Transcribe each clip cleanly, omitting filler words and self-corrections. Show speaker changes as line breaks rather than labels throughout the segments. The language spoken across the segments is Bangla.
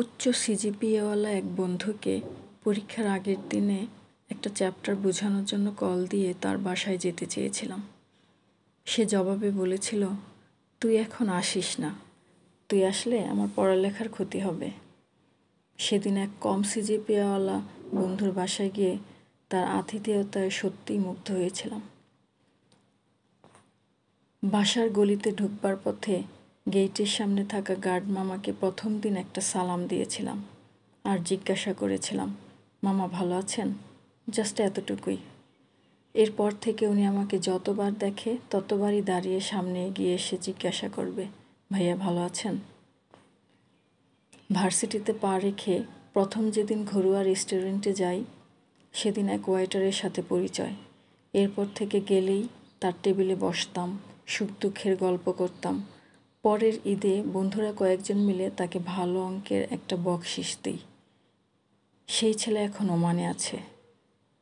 উচ্চ সিজিপিএওয়ালা এক বন্ধুকে পরীক্ষার আগের দিনে একটা চ্যাপ্টার বোঝানোর জন্য কল দিয়ে তার বাসায় যেতে চেয়েছিলাম। সে জবাবে বলেছিল, তুই এখন আসিস না, তুই আসলে আমার পড়ালেখার ক্ষতি হবে। সেদিন এক কম সিজিপিএওয়ালা বন্ধুর বাসায় গিয়ে তার আতিথেয়তায় সত্যিই মুগ্ধ হয়েছিলাম। বাসার গলিতে ঢুকবার পথে গেইটের সামনে থাকা গার্ড মামাকে প্রথম দিন একটা সালাম দিয়েছিলাম আর জিজ্ঞাসা করেছিলাম, মামা ভালো আছেন? জাস্ট এতটুকুই। এরপর থেকে উনি আমাকে যতবার দেখে ততবারই দাঁড়িয়ে সামনে এগিয়ে এসে জিজ্ঞাসা করবে, ভাইয়া ভালো আছেন? ভার্সিটিতে পা রেখে প্রথম যেদিন ঘরোয়া রেস্টুরেন্টে যাই, সেদিন এক ওয়েটারের সাথে পরিচয়। এরপর থেকে গেলেই তার টেবিলে বসতাম, সুখ দুঃখের গল্প করতাম। পরের ঈদে বন্ধুরা কয়েকজন মিলে তাকে ভালো অঙ্কের একটা বকশিশ দিই। সেই ছেলে এখন ওমানে আছে।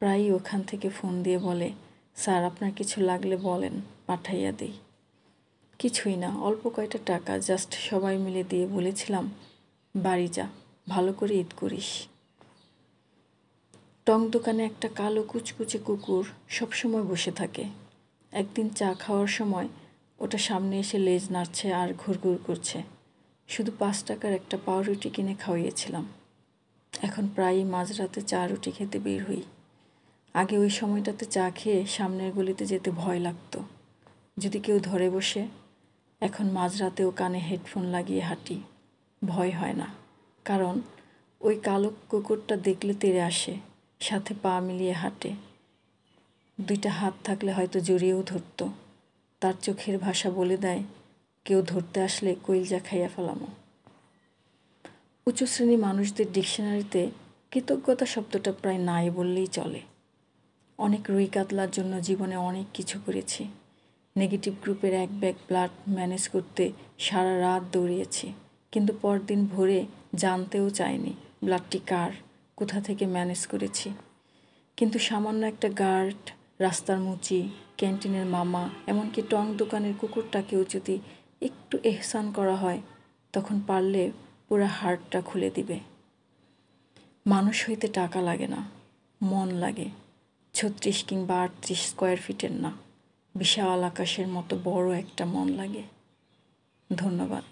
প্রায়ই ওখান থেকে ফোন দিয়ে বলে, স্যার আপনার কিছু লাগলে বলেন, পাঠাইয়া দিই। কিছুই না, অল্প কয়টা টাকা জাস্ট সবাই মিলে দিয়ে বলেছিলাম, বাড়ি যা, ভালো করে ঈদ করিস। টং দোকানে একটা কালো কুচকুচে কুকুর সবসময় বসে থাকে। একদিন চা খাওয়ার সময় ওটা সামনে এসে লেজ নাড়ছে আর ঘুরঘুর করছে। শুধু 5 টাকার একটা পাউরুটি কিনে খাওয়িয়েছিলাম। এখন প্রায়ই মাঝরাতে চা রুটি খেতে বের হই। আগে ওই সময়টাতে চা খেয়ে সামনের গলিতে যেতে ভয় লাগতো, যদি কেউ ধরে বসে। এখন মাঝরাতেও কানে হেডফোন লাগিয়ে হাঁটি, ভয় হয় না। কারণ ওই কালো কুকুরটা দেখলে তেড়ে আসে, সাথে পা মিলিয়ে হাঁটে। 2টা হাত থাকলে হয়তো জড়িয়েও ধরতো। তার চোখের ভাষা বলে দেয়, কেউ ধরতে আসলে কইলজা খাইয়া ফেলামো। উঁচু শ্রেণী মানুষদের ডিকশনারিতে কৃতজ্ঞতা শব্দটা প্রায় নাই বললেই চলে। অনেক রুই কাতলার জন্য জীবনে অনেক কিছু করেছি। নেগেটিভ গ্রুপের এক ব্যাগ ব্লাড ম্যানেজ করতে সারা রাত দৌড়িয়েছি, কিন্তু পরদিন ভোরে জানতেও চাইনি ব্লাডটি কার, কোথা থেকে ম্যানেজ করেছি। কিন্তু সামান্য একটা গার্ড, রাস্তার মুচি, ক্যান্টিনের মামা, এমনকি টং দোকানের কুকুরটাকেও যদি একটু এহসান করা হয়, তখন পারলে পুরো হার্টটা খুলে দিবে। মানুষ হইতে টাকা লাগে না, মন লাগে। 36 কিংবা 38 স্কোয়ার ফিটের না, বিশাল আকাশের মতো বড় একটা মন লাগে। ধন্যবাদ।